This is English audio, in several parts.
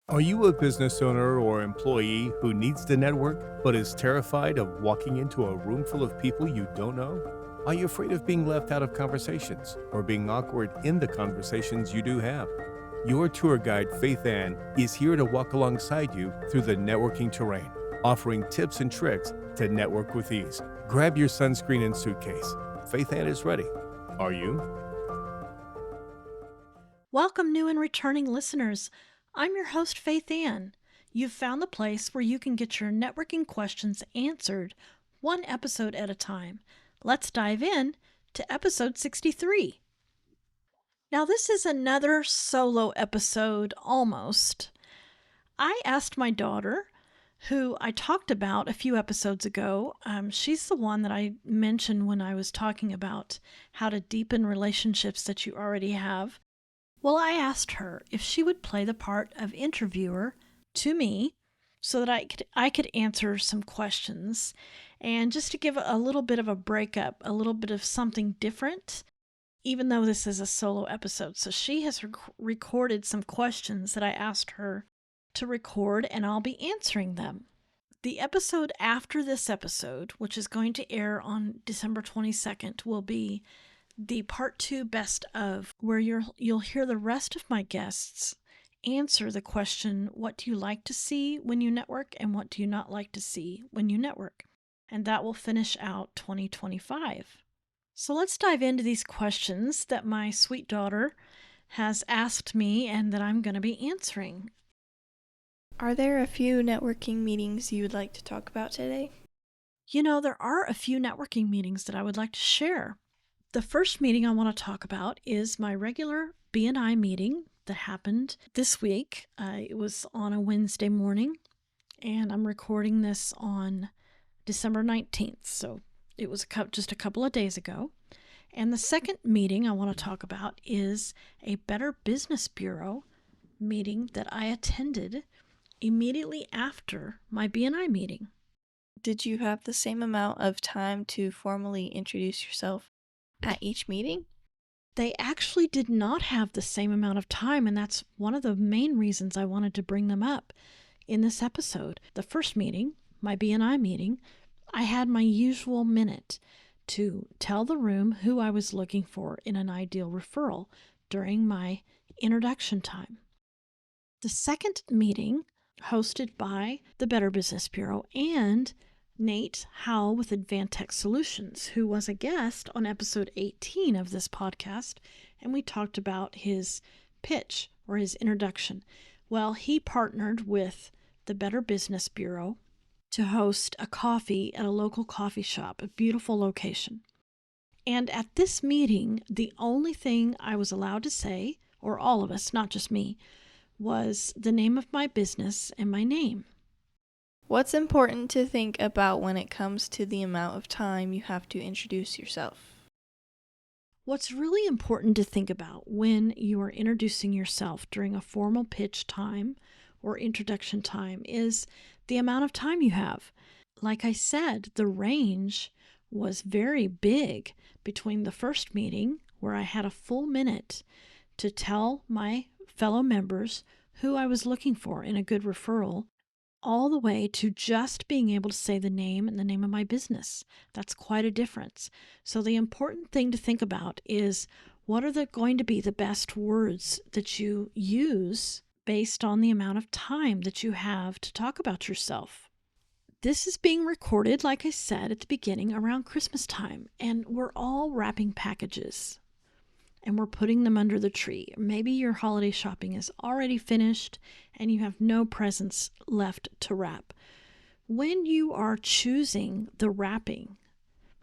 Are you a business owner or employee who needs to network but is terrified of walking into a room full of people you don't know? Are you afraid of being left out of conversations or being awkward in the conversations you do have? Your tour guide, Faithann, is here to walk alongside you through the networking terrain, offering tips and tricks to network with ease. Grab your sunscreen and suitcase. Faithann is ready. Are you? Welcome, new and returning listeners. I'm your host, Faith Ann. You've found the place where you can get your networking questions answered one episode at a time. Let's dive in to episode 63. Now, this is another solo episode almost. I asked my daughter, who I talked about a few episodes ago. She's the one that I mentioned when I was talking about how to deepen relationships that you already have. Well, I asked her if she would play the part of interviewer to me so that I could answer some questions and just to give a little bit of a breakup, a little bit of something different, even though this is a solo episode. So she has recorded some questions that I asked her to record, and I'll be answering them. The episode after this episode, which is going to air on December 22nd, will be the part 2 best of, where you'll hear the rest of my guests answer the question, what do you like to see when you network and what do you not like to see when you network? And that will finish out 2025. So let's dive into these questions that my sweet daughter has asked me and that I'm going to be answering. Are there a few networking meetings you would like to talk about today? There are a few networking meetings that I would like to share. The first meeting I want to talk about is my regular BNI meeting that happened this week. It was on a Wednesday morning, and I'm recording this on December 19th, so it was just a couple of days ago. And the second meeting I want to talk about is a Better Business Bureau meeting that I attended immediately after my BNI meeting. Did you have the same amount of time to formally introduce yourself at each meeting? They actually did not have the same amount of time, and that's one of the main reasons I wanted to bring them up in this episode. The first meeting, my BNI meeting, I had my usual minute to tell the room who I was looking for in an ideal referral during my introduction time. The second meeting, hosted by the Better Business Bureau and Nate Howell with Advantech Solutions, who was a guest on episode 18 of this podcast, and we talked about his pitch or his introduction. Well, he partnered with the Better Business Bureau to host a coffee at a local coffee shop, a beautiful location. And at this meeting, the only thing I was allowed to say, or all of us, not just me, was the name of my business and my name. What's important to think about when it comes to the amount of time you have to introduce yourself? What's really important to think about when you are introducing yourself during a formal pitch time or introduction time is the amount of time you have. Like I said, the range was very big between the first meeting, where I had a full minute to tell my fellow members who I was looking for in a good referral, all the way to just being able to say the name and the name of my business. That's quite a difference. So the important thing to think about is, what are going to be the best words that you use based on the amount of time that you have to talk about yourself. This is being recorded, like I said at the beginning, around Christmas time, and we're all wrapping packages and we're putting them under the tree. Maybe your holiday shopping is already finished and you have no presents left to wrap. When you are choosing the wrapping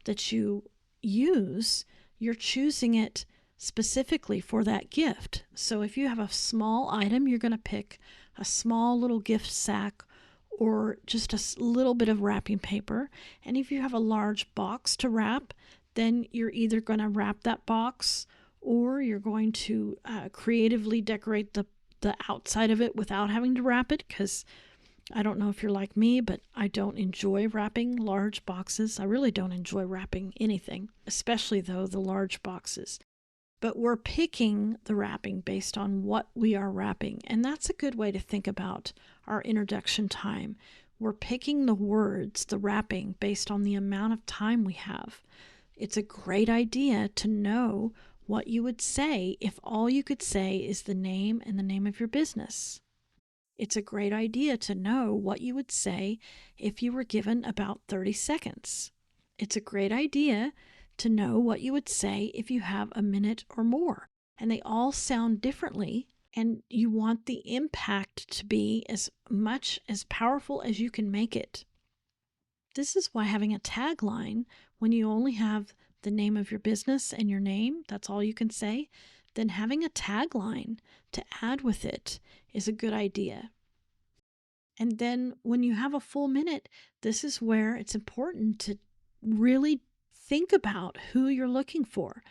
that you use, you're choosing it specifically for that gift. So if you have a small item, you're going to pick a small little gift sack or just a little bit of wrapping paper. And if you have a large box to wrap, then you're either going to wrap that box or you're going to creatively decorate the outside of it without having to wrap it, because I don't know if you're like me, but I don't enjoy wrapping large boxes. I really don't enjoy wrapping anything, especially though the large boxes. but we're picking the wrapping based on what we are wrapping. And that's a good way to think about our introduction time. We're picking the words, the wrapping, based on the amount of time we have. It's a great idea to know what you would say if all you could say is the name and the name of your business. It's a great idea to know what you would say if you were given about 30 seconds. It's a great idea to know what you would say if you have a minute or more. And they all sound differently, and you want the impact to be as much as powerful as you can make it. This is why having a tagline, when you only have the name of your business and your name, that's all you can say, then having a tagline to add with it is a good idea. And then when you have a full minute, this is where it's important to really think about who you're looking for.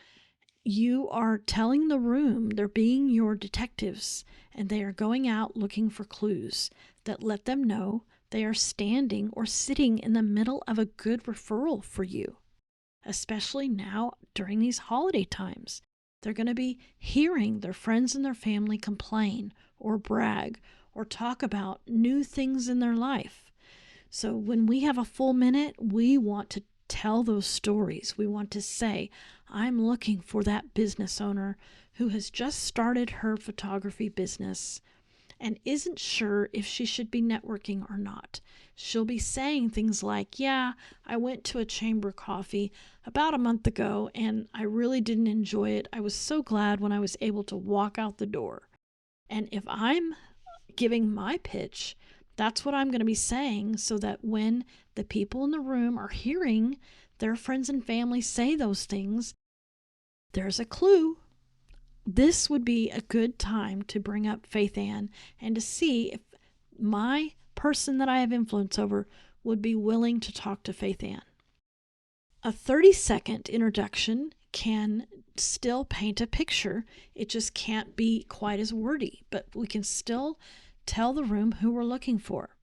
You are telling the room they're being your detectives, and they are going out looking for clues that let them know they are standing or sitting in the middle of a good referral for you, especially now during these holiday times. They're going to be hearing their friends and their family complain or brag or talk about new things in their life. So when we have a full minute, we want to tell those stories. We want to say, I'm looking for that business owner who has just started her photography business and isn't sure if she should be networking or not. She'll be saying things like, yeah, I went to a chamber coffee about a month ago and I really didn't enjoy it. I was so glad when I was able to walk out the door. And if I'm giving my pitch, that's what I'm going to be saying, so that when the people in the room are hearing their friends and family say those things, there's a clue. This would be a good time to bring up Faithann and to see if my person that I have influence over would be willing to talk to Faithann. A 30-second introduction can still paint a picture. It just can't be quite as wordy, but we can still tell the room who we're looking for.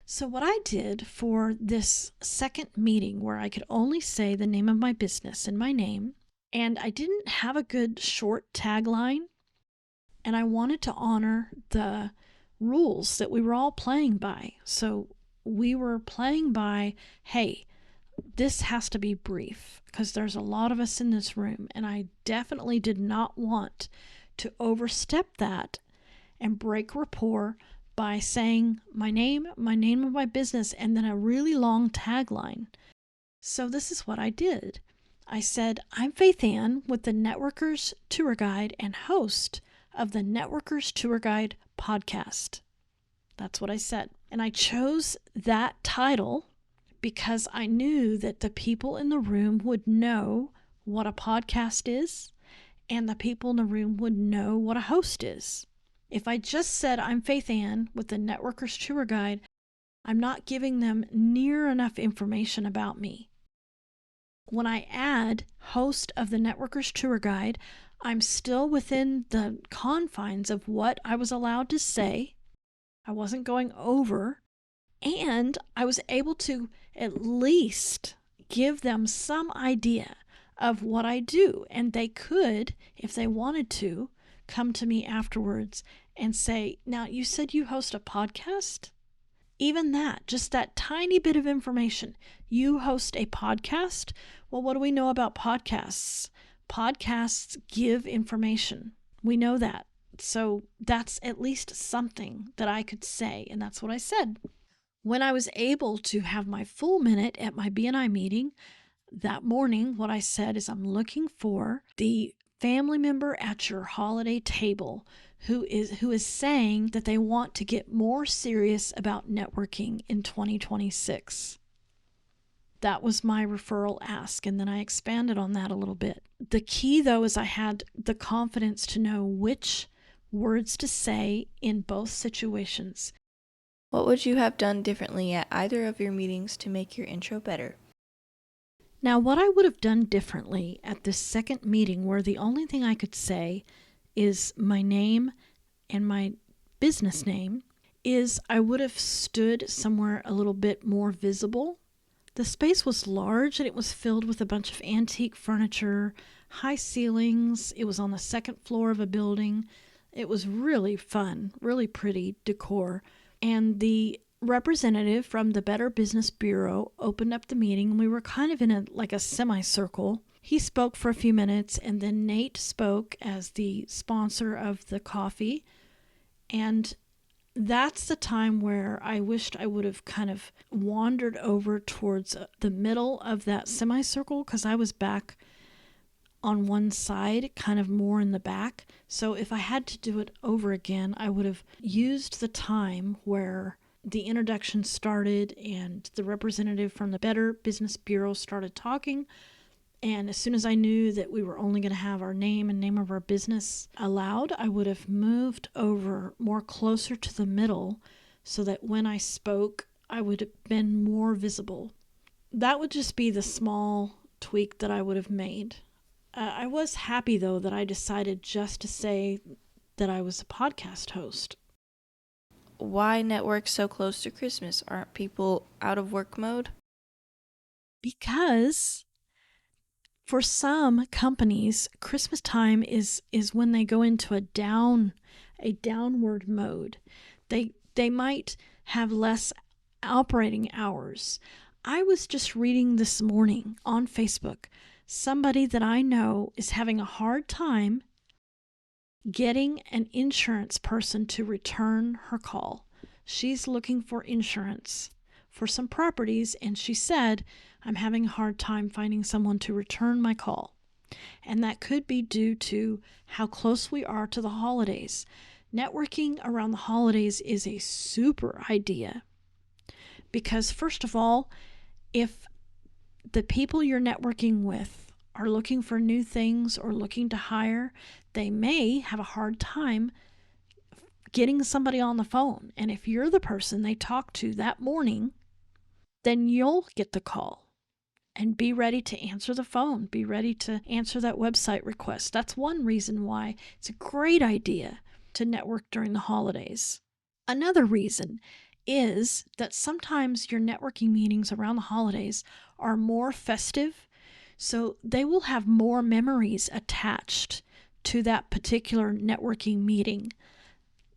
So what I did for this second meeting, where I could only say the name of my business and my name, and I didn't have a good short tagline, and I wanted to honor the rules that we were all playing by. So we were playing by, hey, this has to be brief because there's a lot of us in this room, and I definitely did not want to overstep that and break rapport by saying my name of my business, and then a really long tagline. So this is what I did. I said, I'm Faithann with the Networkers Tour Guide and host of the Networkers Tour Guide podcast. That's what I said. And I chose that title because I knew that the people in the room would know what a podcast is, and the people in the room would know what a host is. If I just said I'm Faithann with the Networkers Tour Guide, I'm not giving them near enough information about me. When I add host of the Networkers Tour Guide, I'm still within the confines of what I was allowed to say. I wasn't going over, and I was able to at least give them some idea of what I do, and they could, if they wanted to, come to me afterwards and say, now you said you host a podcast? Even that, just that tiny bit of information. You host a podcast? Well, what do we know about podcasts? Podcasts give information. We know that. So that's at least something that I could say, and that's what I said. When I was able to have my full minute at my BNI meeting that morning, what I said is, I'm looking for the family member at your holiday table who is saying that they want to get more serious about networking in 2026. That was my referral ask, and then I expanded on that a little bit. The key, though, is I had the confidence to know which words to say in both situations. What would you have done differently at either of your meetings to make your intro better? Now, what I would have done differently at this second meeting, where the only thing I could say is my name and my business name, is I would have stood somewhere a little bit more visible. The space was large and it was filled with a bunch of antique furniture, high ceilings. It was on the second floor of a building. It was really fun, really pretty decor. And the representative from the Better Business Bureau opened up the meeting, and we were kind of in a semicircle. He spoke for a few minutes, and then Nate spoke as the sponsor of the coffee. And that's the time where I wished I would have kind of wandered over towards the middle of that semicircle, because I was back on one side, kind of more in the back. So if I had to do it over again, I would have used the time where the introduction started and the representative from the Better Business Bureau started talking. And as soon as I knew that we were only going to have our name and name of our business allowed, I would have moved over more closer to the middle so that when I spoke, I would have been more visible. That would just be the small tweak that I would have made. I was happy, though, that I decided just to say that I was a podcast host. Why network so close to Christmas? Aren't people out of work mode? Because for some companies, Christmas time is when they go into a downward mode. They might have less operating hours. I was just reading this morning on Facebook, somebody that I know is having a hard time getting an insurance person to return her call. She's looking for insurance for some properties, and she said, I'm having a hard time finding someone to return my call. And that could be due to how close we are to the holidays. Networking around the holidays is a super idea because, first of all, if the people you're networking with are looking for new things or looking to hire, they may have a hard time getting somebody on the phone. And if you're the person they talk to that morning, then you'll get the call. And be ready to answer the phone. Be ready to answer that website request. That's one reason why it's a great idea to network during the holidays. Another reason is that sometimes your networking meetings around the holidays are more festive, so they will have more memories attached to that particular networking meeting.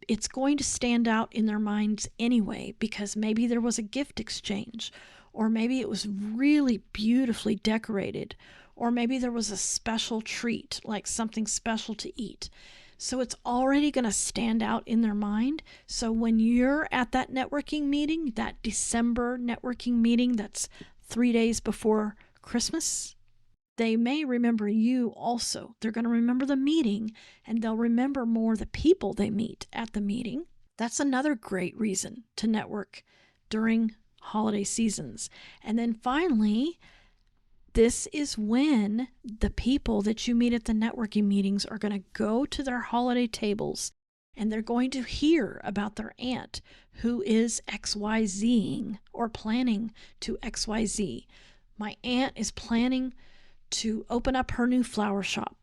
It's going to stand out in their minds anyway, because maybe there was a gift exchange, or maybe it was really beautifully decorated, or maybe there was a special treat, like something special to eat. So it's already going to stand out in their mind. So when you're at that networking meeting, that December networking meeting that's 3 days before Christmas, they may remember you also. They're going to remember the meeting, and they'll remember more the people they meet at the meeting. That's another great reason to network during holiday seasons. And then finally, this is when the people that you meet at the networking meetings are going to go to their holiday tables, and they're going to hear about their aunt who is XYZing or planning to XYZ. My aunt is planning to open up her new flower shop.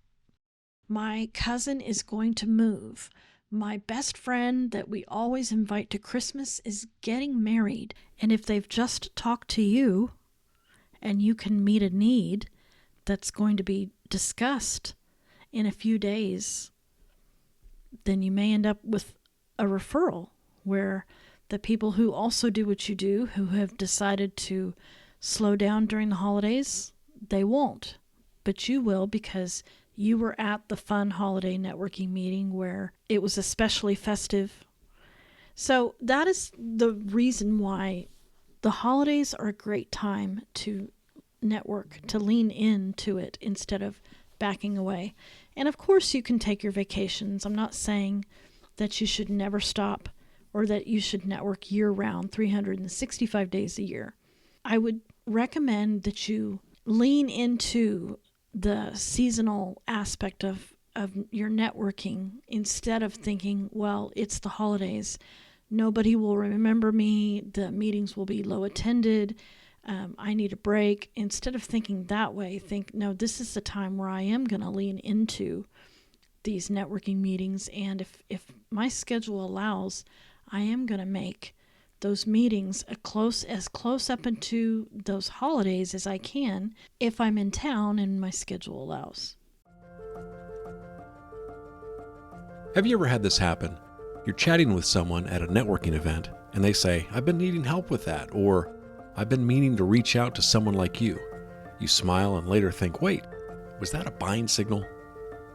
My cousin is going to move. My best friend that we always invite to Christmas is getting married. And if they've just talked to you and you can meet a need that's going to be discussed in a few days, then you may end up with a referral where the people who also do what you do, who have decided to slow down during the holidays, they won't. But you will, because you were at the fun holiday networking meeting where it was especially festive. So that is the reason why the holidays are a great time to network, to lean into it instead of backing away. And of course you can take your vacations. I'm not saying that you should never stop or that you should network year-round, 365 days a year. I would recommend that you lean into the seasonal aspect of your networking instead of thinking, well, it's the holidays. Nobody will remember me. The meetings will be low attended. I need a break. Instead of thinking that way, think, no, this is the time where I am going to lean into these networking meetings. And if my schedule allows, I am going to make those meetings as close up into those holidays as I can if I'm in town and my schedule allows. Have you ever had this happen? You're chatting with someone at a networking event, and they say, "I've been needing help with that," or "I've been meaning to reach out to someone like you." You smile and later think, wait, was that a buying signal?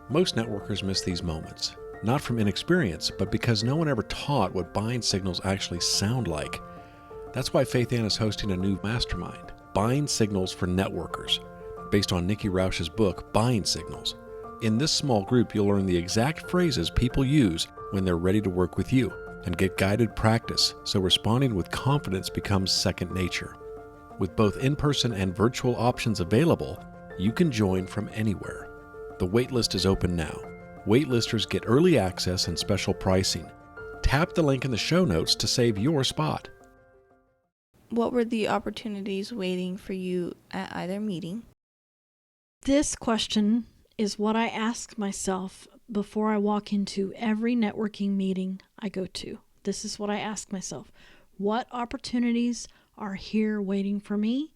Most networkers miss these moments, not from inexperience, but because no one ever taught what buying signals actually sound like. That's why Faithann is hosting a new mastermind, Buying Signals for Networkers, based on Nikki Rausch's book, Buying Signals. In this small group, you'll learn the exact phrases people use when they're ready to work with you and get guided practice so responding with confidence becomes second nature. With both in-person and virtual options available, you can join from anywhere. The waitlist is open now. Waitlisters get early access and special pricing. Tap the link in the show notes to save your spot. What were the opportunities waiting for you at either meeting? This question is what I ask myself before I walk into every networking meeting I go to. This is what I ask myself. What opportunities are here waiting for me?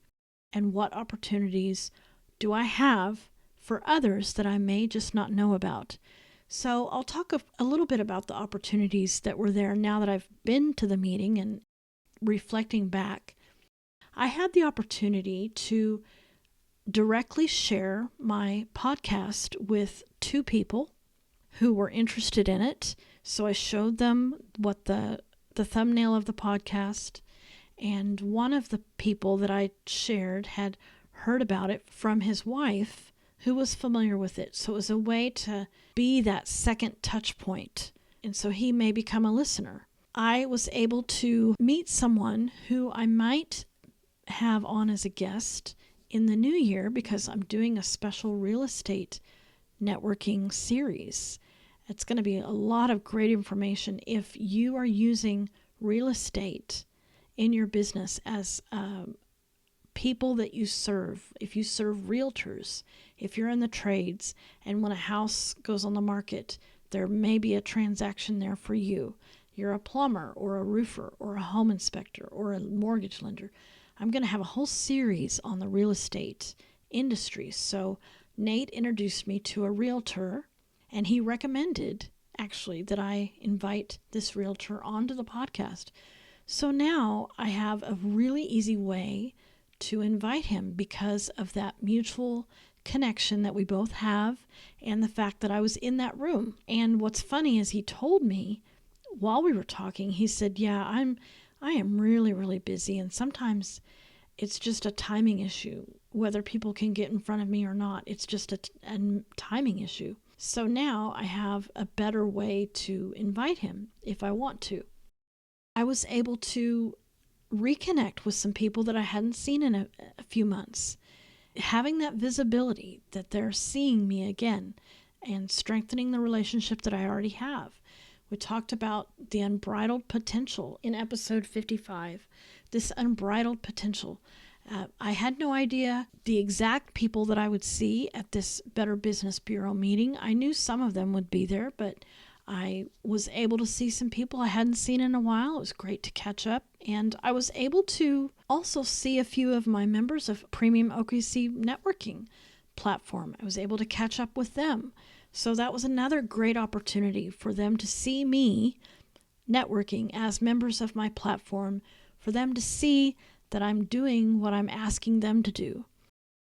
And what opportunities do I have for others that I may just not know about? So I'll talk a little bit about the opportunities that were there now that I've been to the meeting and reflecting back. I had the opportunity to directly share my podcast with two people who were interested in it. So I showed them what the thumbnail of the podcast, and one of the people that I shared had heard about it from his wife, who was familiar with it. So it was a way to be that second touch point. And so he may become a listener. I was able to meet someone who I might have on as a guest in the new year because I'm doing a special real estate networking series. It's going to be a lot of great information if you are using real estate in your business as people that you serve. If you serve realtors, if you're in the trades, and when a house goes on the market, there may be a transaction there for you. You're a plumber or a roofer or a home inspector or a mortgage lender. I'm going to have a whole series on the real estate industry. So Nate introduced me to a realtor, and he recommended actually that I invite this realtor onto the podcast. So now I have a really easy way to invite him because of that mutual connection that we both have and the fact that I was in that room. And what's funny is he told me while we were talking, he said, "Yeah, I am really, really busy, and sometimes it's just a timing issue, whether people can get in front of me or not. It's just a timing issue." So now I have a better way to invite him if I want to. I was able to reconnect with some people that I hadn't seen in a few months. Having that visibility that they're seeing me again and strengthening the relationship that I already have. We talked about the unbridled potential in episode 55, this unbridled potential. I had no idea the exact people that I would see at this Better Business Bureau meeting. I knew some of them would be there, but I was able to see some people I hadn't seen in a while. It was great to catch up. And I was able to also see a few of my members of Premium OKC Networking platform. I was able to catch up with them. So that was another great opportunity for them to see me networking as members of my platform, for them to see that I'm doing what I'm asking them to do.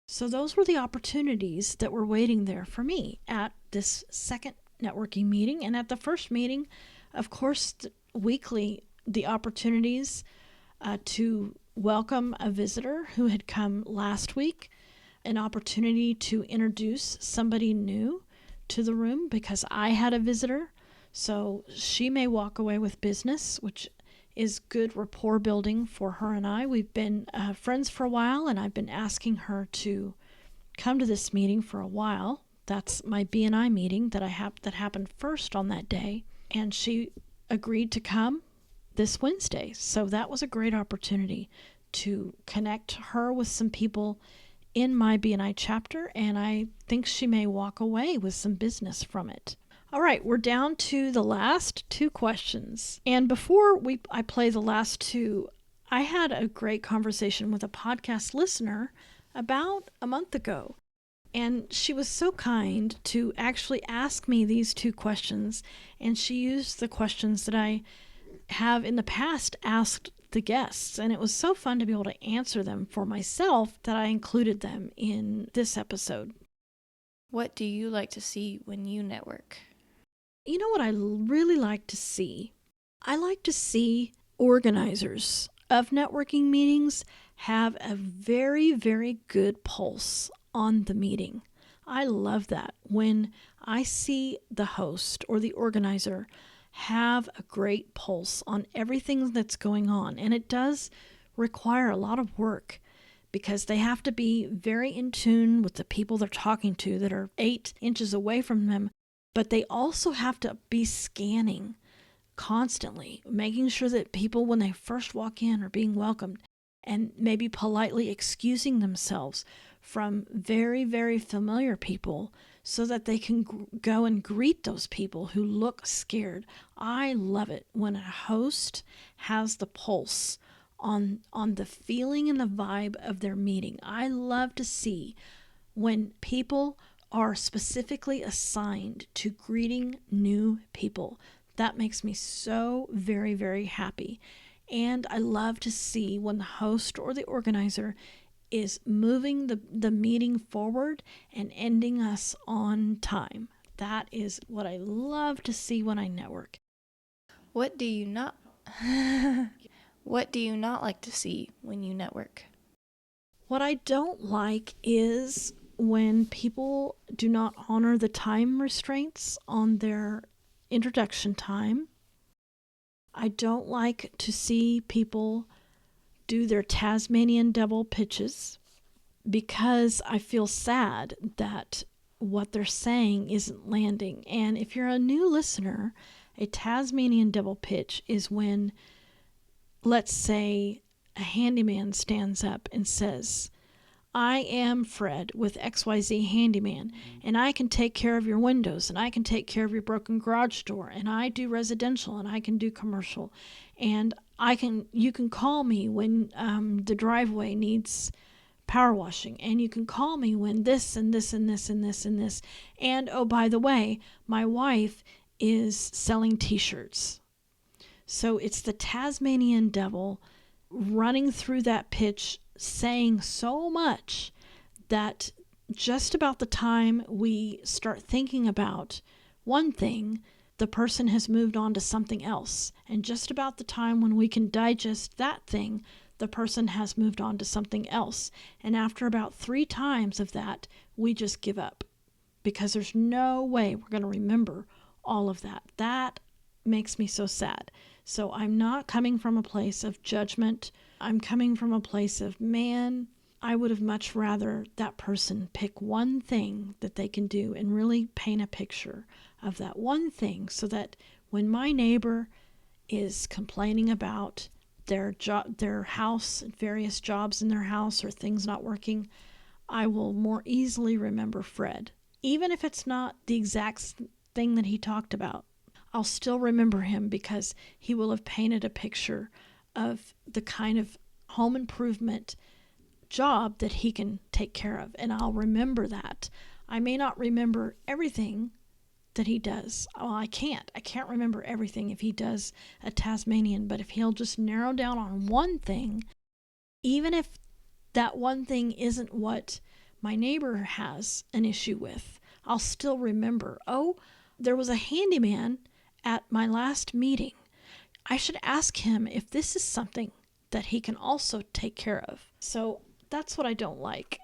So those were the opportunities that were waiting there for me at this second networking meeting. And at the first meeting, of course, weekly, the opportunities to welcome a visitor who had come last week, an opportunity to introduce somebody new to the room because I had a visitor. So she may walk away with business, which is good rapport building for her and I. We've been friends for a while, and I've been asking her to come to this meeting for a while. That's my BNI meeting that that happened first on that day, and she agreed to come this Wednesday. So that was a great opportunity to connect her with some people in my BNI chapter, and I think she may walk away with some business from it. All right, we're down to the last two questions. And before I play the last two, I had a great conversation with a podcast listener about a month ago. And she was so kind to actually ask me these two questions. And she used the questions that I have in the past asked the guests. And it was so fun to be able to answer them for myself that I included them in this episode. What do you like to see when you network? You know what I really like to see? I like to see organizers of networking meetings have a very, very good pulse on the meeting. I love that when I see the host or the organizer have a great pulse on everything that's going on. And it does require a lot of work because they have to be very in tune with the people they're talking to that are 8 inches away from them. But they also have to be scanning constantly, making sure that people, when they first walk in, are being welcomed and maybe politely excusing themselves from very, very familiar people so that they can go and greet those people who look scared. I love it when a host has the pulse on the feeling and the vibe of their meeting. I love to see when people are specifically assigned to greeting new people. That makes me so very, very happy. And I love to see when the host or the organizer is moving the meeting forward and ending us on time. That is what I love to see when I network. What do you not What do you not like to see when you network? What I don't like is when people do not honor the time restraints on their introduction time. I don't like to see people do their Tasmanian devil pitches because I feel sad that what they're saying isn't landing. And if you're a new listener, a Tasmanian devil pitch is when, let's say, a handyman stands up and says, I am Fred with XYZ Handyman, and I can take care of your windows, and I can take care of your broken garage door, and I do residential, and I can do commercial, and you can call me when the driveway needs power washing, and you can call me when this and this and this and this and this, and oh, by the way, my wife is selling t-shirts. So it's the Tasmanian devil running through that pitch, saying so much that just about the time we start thinking about one thing, the person has moved on to something else. And just about the time when we can digest that thing, the person has moved on to something else. And after about 3 times of that, we just give up because there's no way we're going to remember all of that. That makes me so sad. So I'm not coming from a place of judgment. I'm coming from a place of, man, I would have much rather that person pick one thing that they can do and really paint a picture of that one thing so that when my neighbor is complaining about their house, various jobs in their house or things not working, I will more easily remember Fred. Even if it's not the exact thing that he talked about, I'll still remember him because he will have painted a picture of the kind of home improvement job that he can take care of, and I'll remember that. I may not remember everything that he does. Well, I can't remember everything if he does a Tasmanian, but if he'll just narrow down on one thing, even if that one thing isn't what my neighbor has an issue with, I'll still remember, oh, there was a handyman at my last meeting. I should ask him if this is something that he can also take care of. So that's what I don't like.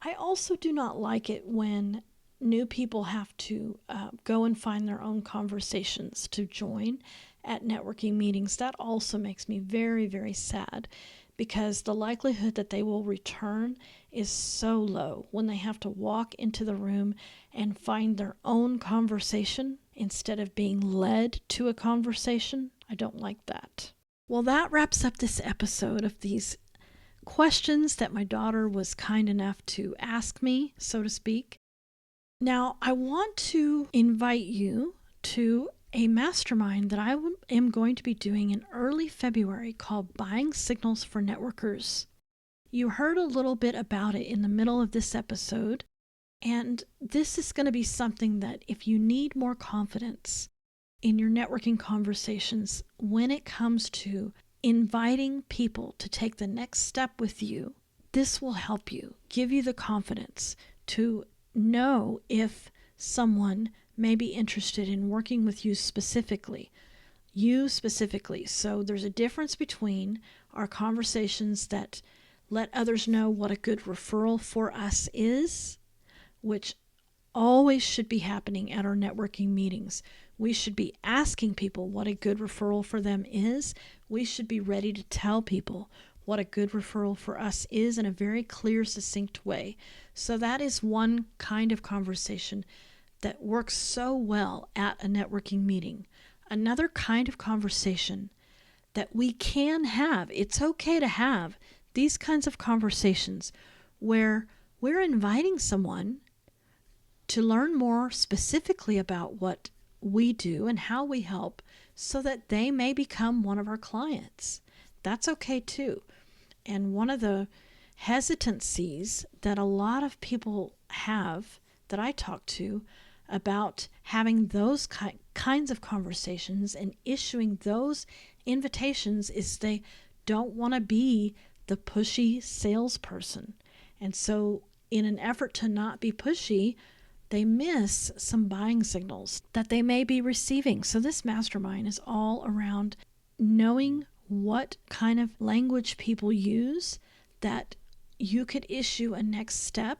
I also do not like it when new people have to go and find their own conversations to join at networking meetings. That also makes me very, very sad because the likelihood that they will return is so low when they have to walk into the room and find their own conversation instead of being led to a conversation. I don't like that. Well, that wraps up this episode of these questions that my daughter was kind enough to ask me, so to speak. Now, I want to invite you to a mastermind that I am going to be doing in early February called Buying Signals for Networkers. You heard a little bit about it in the middle of this episode. And this is going to be something that if you need more confidence in your networking conversations when it comes to inviting people to take the next step with you, this will help you, give you the confidence to know if someone may be interested in working with you specifically. So there's a difference between our conversations that let others know what a good referral for us is, which always should be happening at our networking meetings. We should be asking people what a good referral for them is. We should be ready to tell people what a good referral for us is in a very clear, succinct way. So that is one kind of conversation that works so well at a networking meeting. Another kind of conversation that we can have, it's okay to have these kinds of conversations where we're inviting someone to learn more specifically about what we do and how we help so that they may become one of our clients. That's okay too. And one of the hesitancies that a lot of people have that I talk to about having those kinds of conversations and issuing those invitations is they don't want to be the pushy salesperson. And so in an effort to not be pushy, they miss some buying signals that they may be receiving. So this mastermind is all around knowing what kind of language people use that you could issue a next step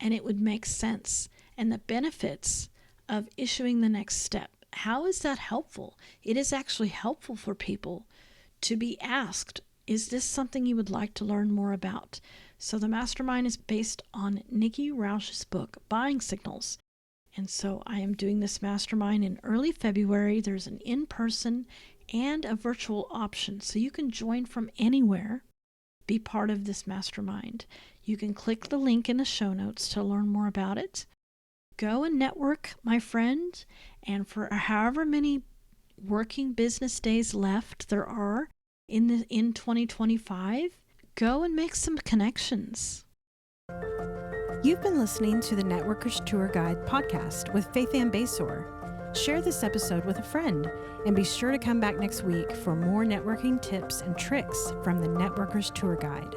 and it would make sense, and the benefits of issuing the next step. How is that helpful? It is actually helpful for people to be asked, is this something you would like to learn more about? So the mastermind is based on Nikki Rausch's book, Buying Signals. And so I am doing this mastermind in early February. There's an in-person and a virtual option. So you can join from anywhere, be part of this mastermind. You can click the link in the show notes to learn more about it. Go and network, my friend. And for however many working business days left there are in 2025, go and make some connections. You've been listening to the Networkers Tour Guide podcast with Faithann Basor. Share this episode with a friend and be sure to come back next week for more networking tips and tricks from the Networkers Tour Guide.